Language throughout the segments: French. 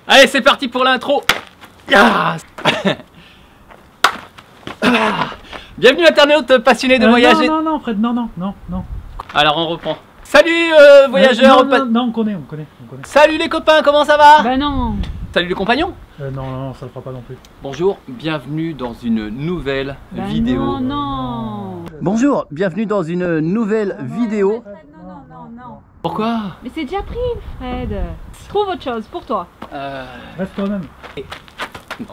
Allez, c'est parti pour l'intro. Bienvenue internautes passionnés de voyager. Non, Fred, non. Alors on reprend. Salut voyageurs. Non, on connaît. Salut les copains, comment ça va? Bah non. Salut les compagnons. Non, ça le fera pas non plus. Bonjour, bienvenue dans une nouvelle Bah vidéo. Non. Bonjour, bienvenue dans une nouvelle vidéo. Non. Pourquoi? Mais c'est déjà pris, Fred. Trouve autre chose pour toi. Reste quand même.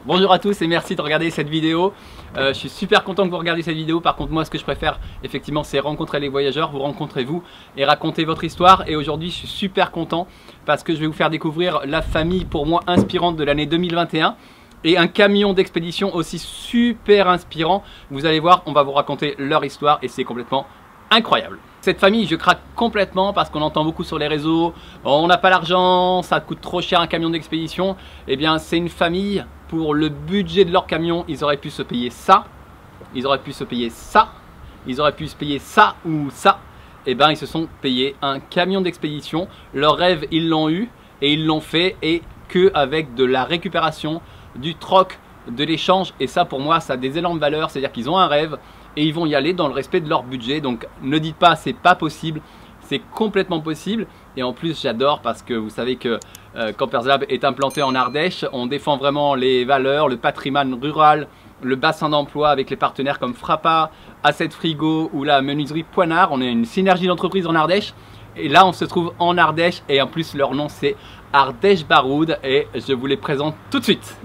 Bonjour à tous et merci de regarder cette vidéo. Je suis super content que vous regardiez cette vidéo. Par contre moi ce que je préfère effectivement c'est rencontrer les voyageurs, vous rencontrez vous et raconter votre histoire. Et aujourd'hui je suis super content parce que je vais vous faire découvrir la famille pour moi inspirante de l'année 2021 et un camion d'expédition aussi super inspirant. Vous allez voir, on va vous raconter leur histoire et c'est complètement incroyable. Cette famille, je craque complètement parce qu'on entend beaucoup sur les réseaux, on n'a pas l'argent, ça coûte trop cher un camion d'expédition. Eh bien c'est une famille, pour le budget de leur camion, ils auraient pu se payer ça, ils auraient pu se payer ça, ils auraient pu se payer ça ou ça. Eh bien ils se sont payés un camion d'expédition, leur rêve ils l'ont eu et ils l'ont fait et que avec de la récupération, du troc, de l'échange. Et ça pour moi ça a des énormes valeurs, c'est à dire qu'ils ont un rêve et ils vont y aller dans le respect de leur budget. Donc ne dites pas c'est pas possible, c'est complètement possible. Et en plus j'adore parce que vous savez que Campers Lab est implanté en Ardèche. On défend vraiment les valeurs, le patrimoine rural, le bassin d'emploi avec les partenaires comme Frappa, Asset Frigo ou la menuiserie Poinard. On est une synergie d'entreprises en Ardèche. Et là on se trouve en Ardèche et en plus leur nom c'est Ardèche Baroud et je vous les présente tout de suite.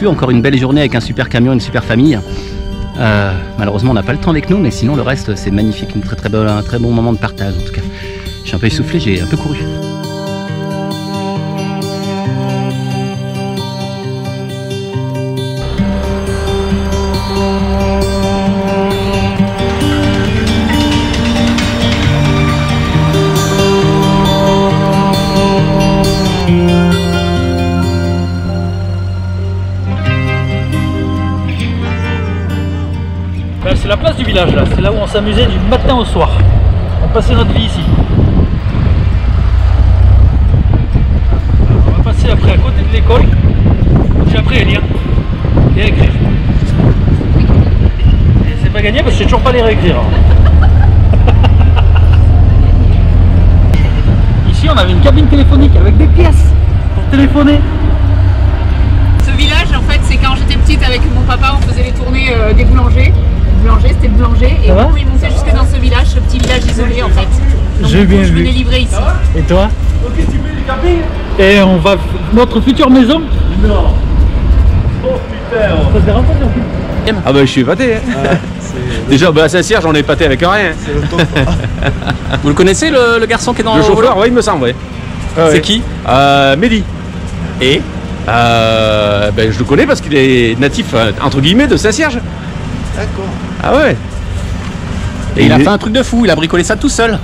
Encore une belle journée avec un super camion, une super famille. Malheureusement on n'a pas le temps avec nous, mais sinon le reste c'est magnifique, un très bon moment de partage en tout cas. Je suis un peu essoufflé, j'ai un peu couru. C'est la place du village là, c'est là où on s'amusait du matin au soir. On passait notre vie ici. Alors, on va passer après à côté de l'école. J'ai appris à lire et à écrire. Et c'est pas gagné parce que je sais toujours pas lire et écrire. Ici on avait une cabine téléphonique avec des pièces pour téléphoner. Ce village en fait c'est quand j'étais petite avec mon papa on faisait les tournées des boulangers. C'était le boulanger et bon, il montait jusque dans ce village, ce petit village isolé en fait. J'ai bien vu. Je venais livrer ici. Et toi? Et on va notre future maison. Non. Oh putain. Ça te dérange pas? Ah bah je suis épaté hein. Déjà, bah, à Saint-Cierge, on est pâté avec rien. C'est le top. Vous le connaissez le garçon qui est dans Le le chauffeur, ouais, il me semble, ouais. C'est qui? Mehdi. Et Ben, je le connais parce qu'il est natif, entre guillemets, de Saint-Cierge. D'accord. Ah ouais. Et il a fait un truc de fou, il a bricolé ça tout seul.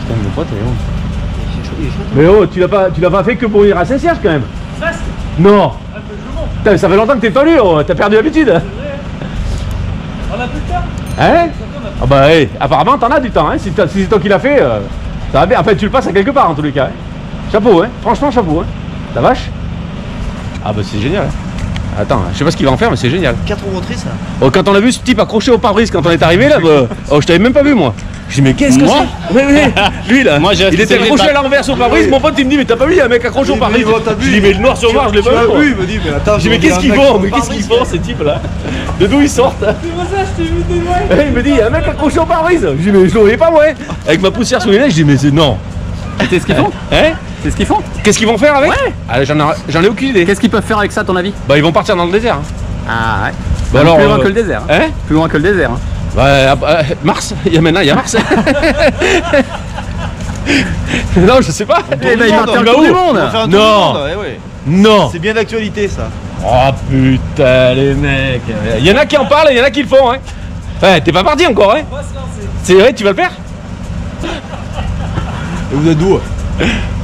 Putain, mon pote, mais oh, tu l'as pas fait que pour venir à Saint-Cierge quand même. Non. Putain, ça fait longtemps que t'es pas venu, oh. T'as perdu l'habitude. On a plus de temps. Hein? Ah bah hey, apparemment t'en as du temps, hein. Si c'est toi qui l'as fait, ça va bien. Enfin, tu le passes à quelque part en tous les cas. Hein. Chapeau, hein. Franchement, chapeau, hein. La vache. Ah bah c'est génial. Attends, je sais pas ce qu'il va en faire, mais c'est génial. 4 roues motrices. Oh, quand on a vu ce type accroché au pare-brise quand on est arrivé là, bah, oh, je t'avais même pas vu moi. Je dis mais qu'est-ce que c'est? Oui, lui là, moi, il était accroché à l'envers au pare-brise, mon pote il me dit mais t'as pas vu, il y a un mec accroché au pare-brise. Je dis mais le noir sur noir je l'ai pas vu. Il me dit mais attends. Je dis mais qu'est-ce qu'ils font? Mais qu'est-ce qu'ils font ces types là? De d'où ils sortent? C'est pour ça, je t'ai vu de loin. Il me dit il y a un mec accroché au pare-brise. Je dis mais je le voyais pas moi. Avec ma poussière sous les nez, je dis mais c'est non. C'est ce qu'ils font? Hein? C'est ce qu'ils font? Qu'est-ce qu'ils vont faire avec? Ouais. Ah, j'en ai aucune idée. Qu'est-ce qu'ils peuvent faire avec ça à ton avis? Bah ils vont partir dans le désert. Hein. Ah ouais. Bah alors, plus loin que le désert. Hein? Plus loin que le désert. Hein. Bah, Mars, il y a Mars. Non, je sais pas. Eh ben, il va faire le tour du monde. Non. Non. C'est bien d'actualité ça. Oh putain, les mecs. Il y en a qui en parlent et il y en a qui le font, hein. Ouais, t'es pas parti encore, hein. C'est vrai, tu vas le faire? Et vous êtes d'où?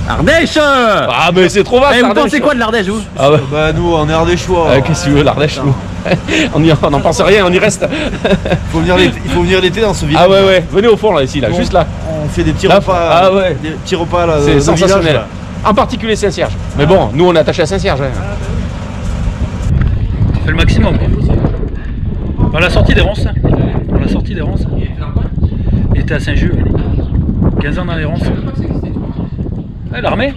Ardèche. Ah mais c'est trop vaste. Vous pensez quoi de l'Ardèche vous? Ah ouais. Bah nous on est ardéchois. Qu'est-ce que tu veux, l'Ardèche nous? On n'en pense rien, on y reste. Il faut venir l'été dans ce village. Ah ouais ouais, venez au fond là, ici là, Bon, juste là. On fait des petits Là, repas. ah ouais. Des petits repas là. C'est de sensationnel. village, là. En particulier Saint-Cierge. Mais bon, nous on est attachés à Saint-Cierge. Hein. Tu fais le maximum quoi. À la sortie des ronces. À la sortie des ronces. Il était à Saint-Just. 15 ans dans les ronces. Ouais, l'armée.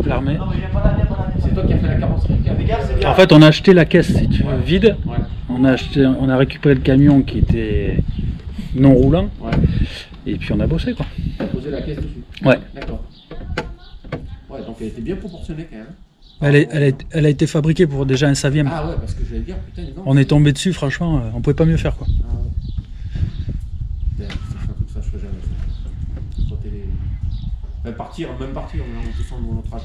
L'armée. C'est toi qui as fait la carrosserie. En fait, on a acheté la caisse, si tu veux, vide. On a récupéré le camion qui était non roulant. Ouais. Et puis on a bossé quoi. T'as posé la caisse dessus. Ouais. D'accord. Ouais, donc elle était bien proportionnée quand même. Elle a été fabriquée pour déjà un Savième. Ah ouais, parce que je vais dire, putain, dis donc. On est tombé dessus, franchement, on pouvait pas mieux faire quoi. Ah ouais. Putain, c'est un coup de ça, je ferais jamais ça. Frotter les... Même partir, on est en tout de notre âge.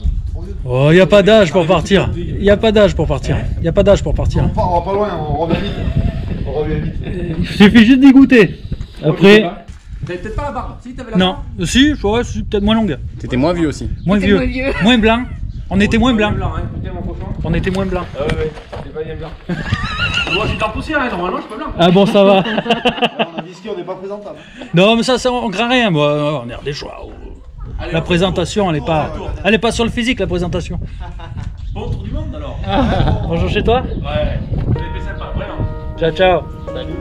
Oh, y a pas d'âge pour partir. Y a pas d'âge pour partir. Y a pas d'âge pour partir. On va pas loin, on revient vite. On revient vite. Il suffit juste d'y goûter. Après. T'avais peut-être pas la barbe. Si, t'avais la Non, barbe. si, ouais, c'est peut-être moins longue. T'étais moins vieux aussi. Moins T'étais vieux. moins vieux. Moins blanc. On était moins blanc. Écoutez mon cochon. On était moins blanc. Ah ouais, c'est pas bien blanc. Moi, je suis en poussière, hein, normalement, je suis pas blanc. Ah bon, ça va. On a dit on n'est pas présentable. Non, mais ça, on craint rien, moi. On est des choix. La présentation, elle est pas sur le physique, la présentation. Bon tour du monde alors. Bonjour chez toi. Ouais, c'était sympa, vraiment. Ciao, ciao. Salut.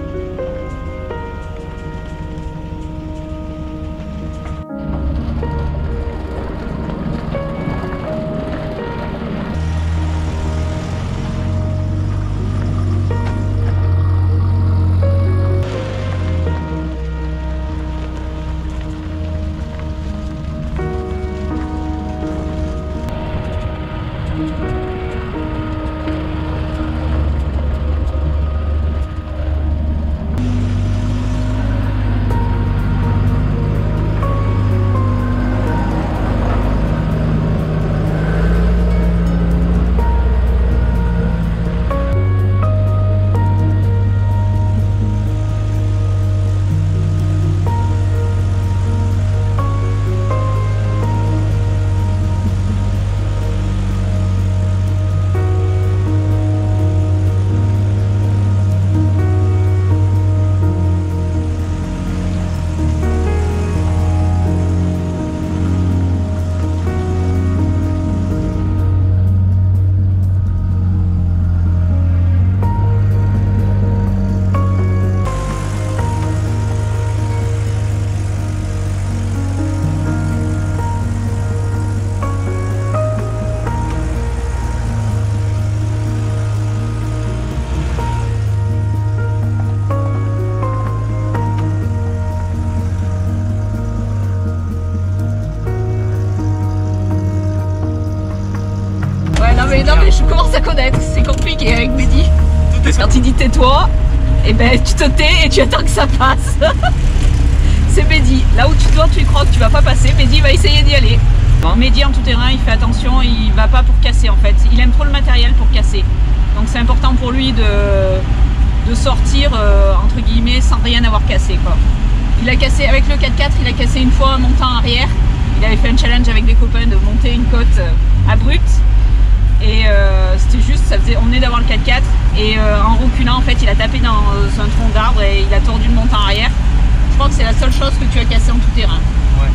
Non mais je commence à connaître, c'est compliqué avec Mehdi. Quand il dit tais-toi, et ben tu te tais et tu attends que ça passe. C'est Mehdi. Là où tu crois que tu vas pas passer, Mehdi va essayer d'y aller. Bon, Mehdi en tout terrain, il fait attention, il va pas pour casser en fait. Il aime trop le matériel pour casser. Donc c'est important pour lui de sortir entre guillemets sans rien avoir cassé quoi. Il a cassé avec le 4x4, il a cassé une fois un montant arrière. Il avait fait un challenge avec des copains de monter une côte abrupte. Et c'était juste, on venait d'avoir le 4x4 et en reculant en fait il a tapé dans un tronc d'arbre et il a tordu le montant arrière. Je crois que c'est la seule chose que tu as cassé en tout terrain. Ouais.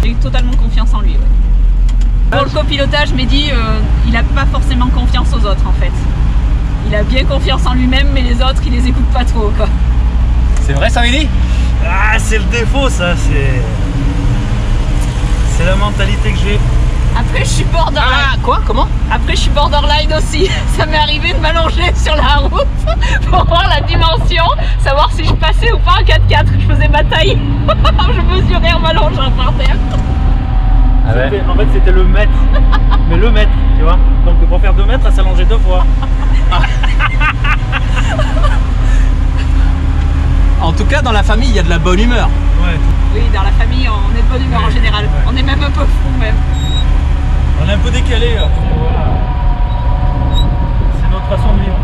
J'ai totalement confiance en lui. Ouais. Pour le copilotage, Mehdi, il n'a pas forcément confiance aux autres en fait. Il a bien confiance en lui-même, mais les autres, il les écoute pas trop quoi. C'est vrai ça, Mehdi? Ah, c'est le défaut ça, c'est la mentalité que j'ai. Après, je suis borderline. Ah, quoi? Comment? Après, je suis borderline aussi. Ça m'est arrivé de m'allonger sur la route pour voir la dimension, savoir si je passais ou pas en 4x4. Je faisais ma taille. Je mesurais en m'allongeant par terre. Ah ouais. En fait, c'était le mètre. Mais le mètre, tu vois. Donc, pour faire 2 mètres, elle s'allongeait 2 fois. En tout cas, dans la famille, il y a de la bonne humeur. Ouais. Oui, dans la famille, on est de bonne humeur en général. Ouais. On est même un peu fou même. On est un peu décalé. Voilà. C'est notre façon de vivre.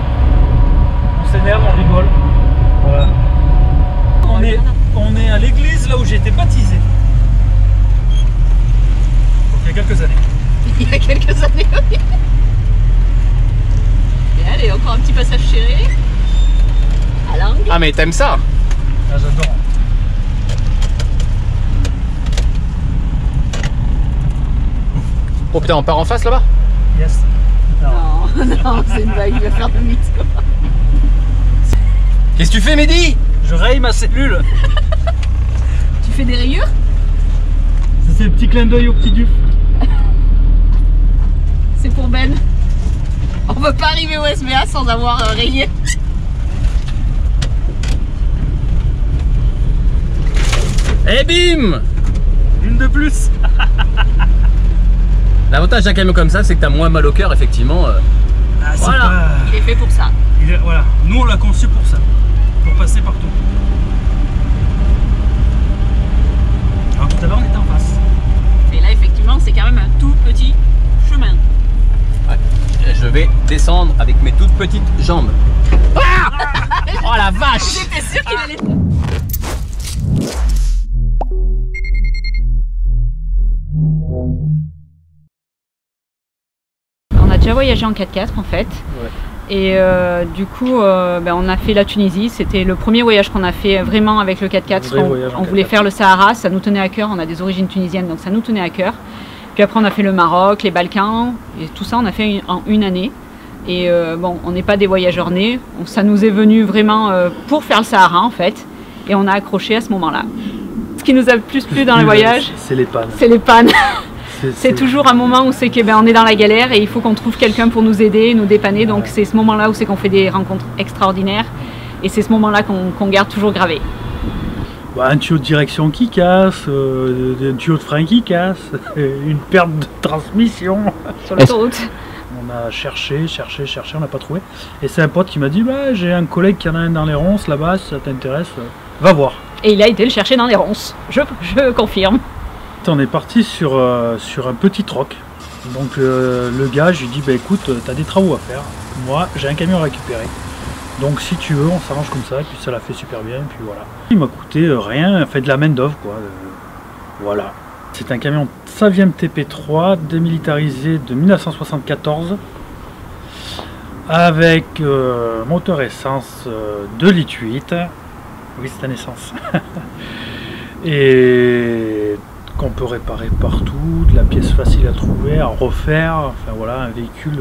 On s'énerve, on rigole. Voilà. On est à l'église là où j'ai été baptisé. Donc il y a quelques années. Il y a quelques années, oui. Et allez, encore un petit passage serré. À l'angle. Ah mais t'aimes ça? Ah, j'adore. Oh putain, on part en face là-bas? Yes. Non, non, c'est une blague, il va faire de mythe. Qu'est-ce que tu fais, Mehdi? Je raye ma cellule. Tu fais des rayures? C'est le petit clin d'œil au petit Duf. C'est pour Ben. On peut pas arriver au SBA sans avoir rayé. Et bim! Une de plus. L'avantage d'un camion comme ça, c'est que t'as moins mal au cœur, effectivement. Ah, c'est Voilà. pas... Il est fait pour ça. Voilà. Nous, on l'a conçu pour ça. Pour passer partout. Alors tout à l'heure, on était en face. Et là, effectivement, c'est quand même un tout petit chemin. Ouais. Je vais descendre avec mes toutes petites jambes. Ah! Oh la vache! J'étais sûre qu'il allait... On a déjà voyagé en 4x4 en fait. Ouais. Et du coup, on a fait la Tunisie. C'était le premier voyage qu'on a fait vraiment avec le 4x4. On voulait faire le Sahara, ça nous tenait à cœur. On a des origines tunisiennes, donc ça nous tenait à cœur. Puis après, on a fait le Maroc, les Balkans, et tout ça, on a fait en une année. Et bon, on n'est pas des voyageurs nés. Ça nous est venu vraiment pour faire le Sahara en fait. Et on a accroché à ce moment-là. Ce qui nous a le plus plu dans le voyage, c'est les pannes. c'est les pannes. C'est toujours un moment où c'est qu'on est dans la galère et il faut qu'on trouve quelqu'un pour nous aider, nous dépanner. Donc c'est ce moment-là où c'est qu'on fait des rencontres extraordinaires et c'est ce moment-là qu'on garde toujours gravé. Bah, un tuyau de direction qui casse, un tuyau de frein qui casse, une perte de transmission. Sur l'autoroute. On a cherché, on n'a pas trouvé. Et c'est un pote qui m'a dit bah, j'ai un collègue qui en a un dans les ronces là-bas, si ça t'intéresse, va voir. Et il a été le chercher dans les ronces, je confirme. On est parti sur un petit troc. Donc le gars, je lui dis bah écoute, t'as des travaux à faire. Moi, j'ai un camion à récupérer. Donc si tu veux, on s'arrange comme ça, et puis ça l'a fait super bien, et puis voilà. Il m'a coûté rien, fait de la main d'œuvre quoi. Voilà. C'est un camion Saviem TP3 démilitarisé de 1974 avec moteur essence 2,8 litres. Oui, c'est un essence. Et qu'on peut réparer partout, de la pièce facile à trouver, à refaire, enfin voilà, un véhicule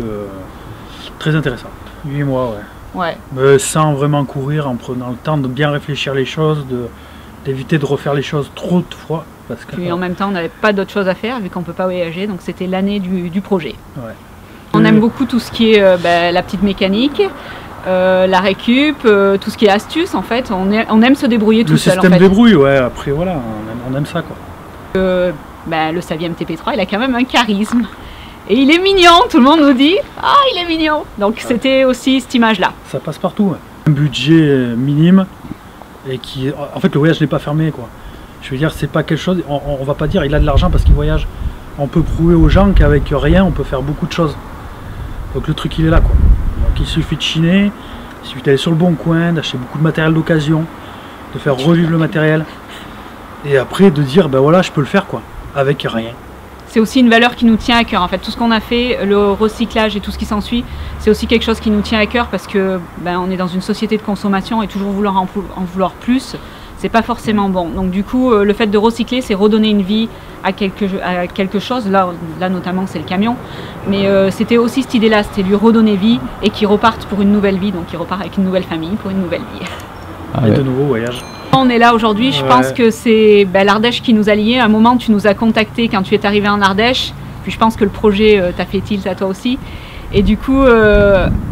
très intéressant. 8 mois, ouais. Mais sans vraiment courir, en prenant le temps de bien réfléchir les choses, d'éviter de refaire les choses trop de fois. Parce que, puis en même temps, on n'avait pas d'autre chose à faire vu qu'on ne peut pas voyager, donc c'était l'année du projet. Ouais. On aime beaucoup tout ce qui est la petite mécanique, la récup, tout ce qui est astuce en fait. On aime se débrouiller tout seul. Le système débrouille, ouais, après voilà, on aime ça quoi. Le Saviem TP3, il a quand même un charisme. Et il est mignon, tout le monde nous dit « Ah, il est mignon !» Donc c'était aussi cette image-là. Ça passe partout, ouais. Un budget minime et qui, en fait, le voyage n'est pas fermé, quoi. Je veux dire, c'est pas quelque chose, on va pas dire il a de l'argent parce qu'il voyage. On peut prouver aux gens qu'avec rien, on peut faire beaucoup de choses. Donc le truc, il est là, quoi. Donc il suffit de chiner, il suffit d'aller sur le bon coin, d'acheter beaucoup de matériel d'occasion, de faire revivre le matériel. Et après, de dire, ben voilà, je peux le faire, quoi, avec rien. C'est aussi une valeur qui nous tient à cœur. En fait, tout ce qu'on a fait, le recyclage et tout ce qui s'ensuit, c'est aussi quelque chose qui nous tient à cœur parce que on est dans une société de consommation et toujours vouloir en vouloir plus, c'est pas forcément bon. Donc du coup, le fait de recycler, c'est redonner une vie à quelque chose. Là notamment, c'est le camion. Mais c'était aussi cette idée-là, c'était lui redonner vie et qu'il reparte pour une nouvelle vie. Donc il repart avec une nouvelle famille pour une nouvelle vie. Et de nouveau voyage. On est là aujourd'hui, je pense que c'est l'Ardèche qui nous a liés. À un moment, tu nous as contactés quand tu es arrivé en Ardèche. Puis je pense que le projet t'a fait tilt à toi aussi. Et du coup,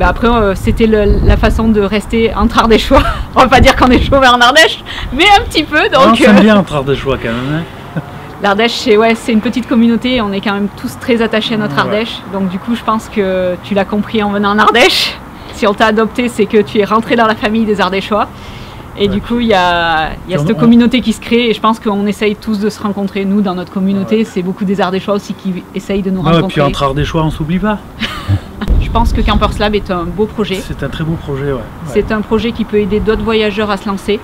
après, c'était la façon de rester entre Ardéchois. On va pas dire qu'on est chauvin en Ardèche, mais un petit peu. Donc, on s'aime bien entre Ardéchois quand même. Hein. L'Ardèche, c'est une petite communauté. On est quand même tous très attachés à notre Ardèche. Donc du coup, je pense que tu l'as compris en venant en Ardèche. Si on t'a adopté, c'est que tu es rentré dans la famille des Ardéchois. Et du coup, il y a cette communauté qui se crée et je pense qu'on essaye tous de se rencontrer. Nous, dans notre communauté, c'est beaucoup des Ardéchois aussi qui essayent de nous rencontrer. Et puis entre Ardéchois, on s'oublie pas. Je pense que Campers Lab est un beau projet. C'est un très beau projet, ouais. C'est un projet qui peut aider d'autres voyageurs à se lancer.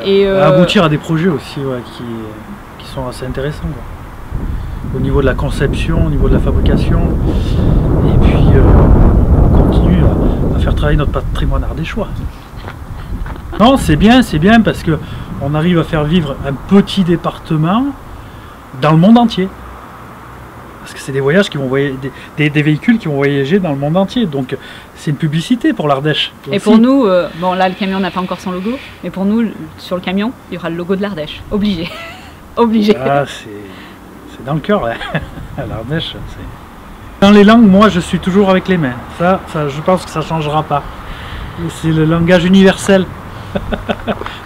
Et à aboutir à des projets aussi qui sont assez intéressants, quoi. Au niveau de la conception, au niveau de la fabrication. Et puis, on continue à faire travailler notre patrimoine ardéchois. Non, c'est bien parce que on arrive à faire vivre un petit département dans le monde entier. Parce que c'est des voyages qui vont voyager, des véhicules qui vont voyager dans le monde entier. Donc c'est une publicité pour l'Ardèche. Et pour nous, bon là le camion n'a pas encore son logo, mais pour nous, sur le camion, il y aura le logo de l'Ardèche. Obligé. Obligé. Ah, c'est dans le cœur, là. L'Ardèche, c'est... Dans les langues, moi je suis toujours avec les mains. Ça je pense que ça ne changera pas. C'est le langage universel.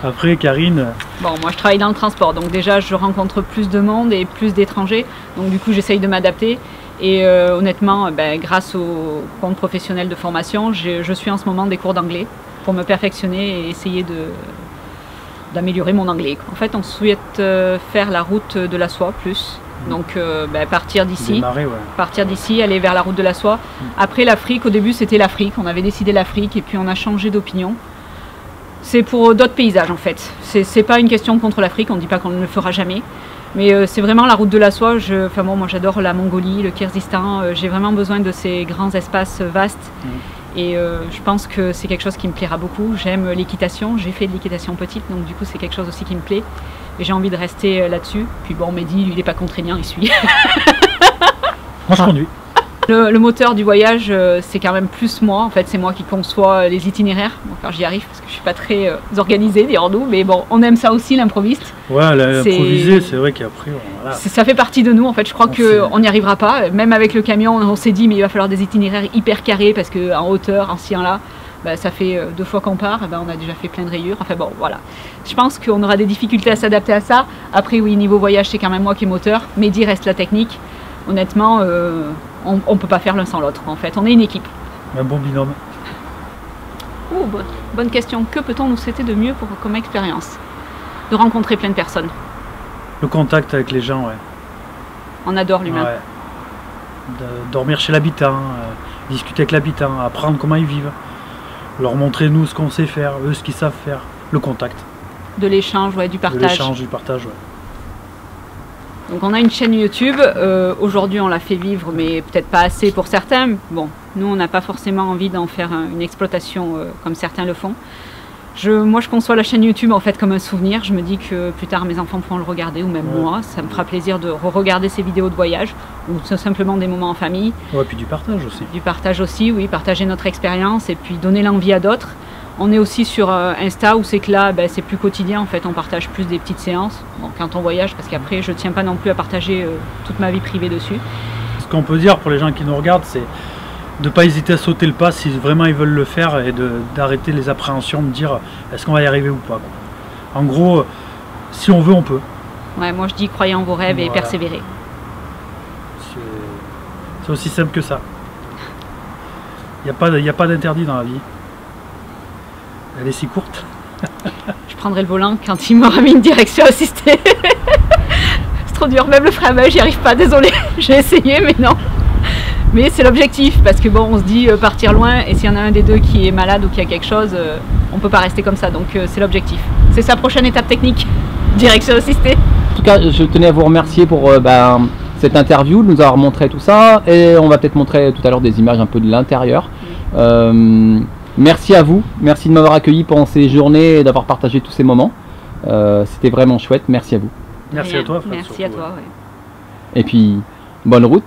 Après, Karine... Bon, moi je travaille dans le transport, donc déjà je rencontre plus de monde et plus d'étrangers, donc du coup j'essaye de m'adapter et honnêtement, grâce au compte professionnel de formation, je suis en ce moment des cours d'anglais pour me perfectionner et essayer d'améliorer mon anglais. En fait, on souhaite faire la route de la soie plus, donc partir d'ici, aller vers la route de la soie. Après l'Afrique, au début c'était l'Afrique, on avait décidé l'Afrique et puis on a changé d'opinion. C'est pour d'autres paysages en fait. C'est pas une question contre l'Afrique, on ne dit pas qu'on ne le fera jamais. Mais c'est vraiment la route de la soie. Moi j'adore la Mongolie, le Kyrgyzstan. J'ai vraiment besoin de ces grands espaces vastes. Et je pense que c'est quelque chose qui me plaira beaucoup. J'aime l'équitation, j'ai fait de l'équitation petite, donc du coup c'est quelque chose aussi qui me plaît. Et j'ai envie de rester là-dessus. Puis bon, Mehdi, lui il n'est pas contraignant, il suit. Moi je conduis. Le moteur du voyage, c'est quand même plus moi. En fait, c'est moi qui conçois les itinéraires. Bon, quand j'y arrive, parce que je suis pas très organisée, dirons-nous. Mais bon, on aime ça aussi, l'improviste. Ouais, l'improviser, c'est vrai qu'après, voilà. Ça fait partie de nous. En fait, je crois qu'on n'y arrivera pas. Même avec le camion, on s'est dit, mais il va falloir des itinéraires hyper carrés parce qu'en hauteur, en ci, en là, ça fait 2 fois qu'on part. On a déjà fait plein de rayures. Enfin bon, voilà. Je pense qu'on aura des difficultés à s'adapter à ça. Après, oui, niveau voyage, c'est quand même moi qui est moteur. Mehdi reste la technique. Honnêtement, on ne peut pas faire l'un sans l'autre, en fait. On est une équipe. Un bon binôme. Oh, bonne question. Que peut-on nous souhaiter de mieux comme expérience? De rencontrer plein de personnes. Le contact avec les gens, ouais. On adore l'humain. Ouais. De dormir chez l'habitant, discuter avec l'habitant, apprendre comment ils vivent. Leur montrer, nous, ce qu'on sait faire, eux, ce qu'ils savent faire. Le contact. De l'échange, ouais, du partage. De l'échange, du partage, ouais. Donc on a une chaîne YouTube, aujourd'hui on l'a fait vivre mais peut-être pas assez pour certains. Bon, nous on n'a pas forcément envie d'en faire une exploitation comme certains le font. Moi je conçois la chaîne YouTube en fait comme un souvenir, je me dis que plus tard mes enfants pourront le regarder ou même moi, ça me fera plaisir de regarder ces vidéos de voyage ou tout simplement des moments en famille. Ouais, puis du partage aussi. Du partage aussi, oui, partager notre expérience et puis donner l'envie à d'autres. On est aussi sur Insta où c'est que là, c'est plus quotidien en fait, on partage plus des petites séances quand on voyage parce qu'après je tiens pas non plus à partager toute ma vie privée dessus. Ce qu'on peut dire pour les gens qui nous regardent, c'est de ne pas hésiter à sauter le pas si vraiment ils veulent le faire et d'arrêter les appréhensions, de dire est-ce qu'on va y arriver ou pas, quoi. En gros, si on veut, on peut. Ouais, moi je dis croyez en vos rêves et persévérez. C'est aussi simple que ça. Il n'y a pas d'interdit dans la vie. Elle est si courte. Je prendrai le volant quand il m'aura mis une direction assistée. C'est trop dur, même le frein à main, j'y arrive pas, désolé. J'ai essayé, mais non. Mais c'est l'objectif, parce que bon, on se dit partir loin, et s'il y en a un des deux qui est malade ou qui a quelque chose, on peut pas rester comme ça, donc c'est l'objectif. C'est sa prochaine étape technique, direction assistée. En tout cas, je tenais à vous remercier pour cette interview, de nous avoir montré tout ça, et on va peut-être montrer tout à l'heure des images un peu de l'intérieur. Merci à vous, merci de m'avoir accueilli pendant ces journées et d'avoir partagé tous ces moments. C'était vraiment chouette, merci à vous. Merci à toi, Fred, Merci surtout, à toi, ouais. Et puis, bonne route.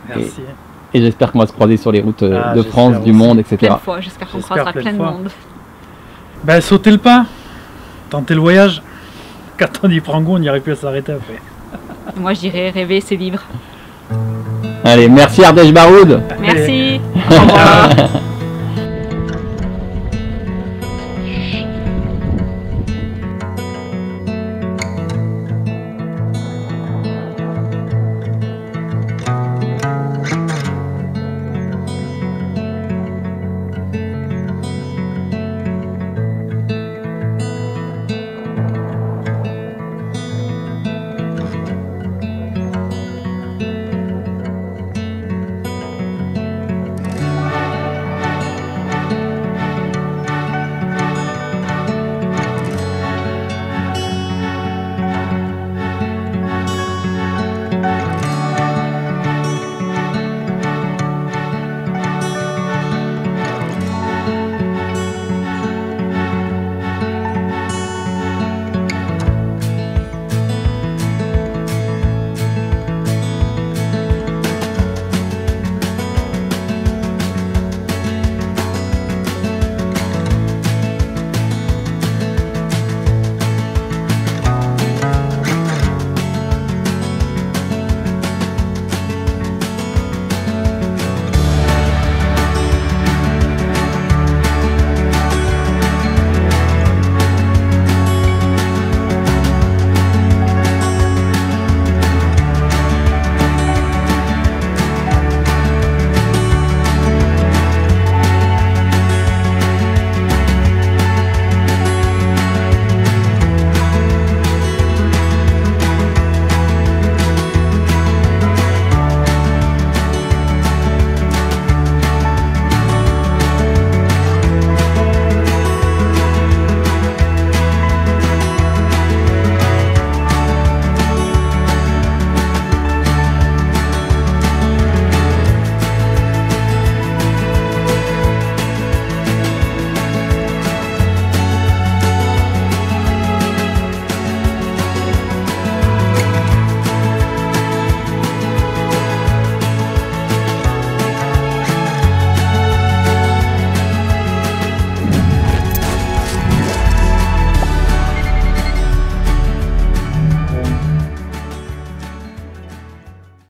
Merci. Et j'espère qu'on va se croiser sur les routes de France, j'espère du aussi. monde, etc. Plein de fois, j'espère qu'on croisera plein de monde. Ben, sautez le pas, tentez le voyage. Quand on y prend goût, on n'y arrive plus à s'arrêter après. Moi je dirais rêver, c'est vivre. Allez, merci Ardèche Baroud. Merci. Au revoir.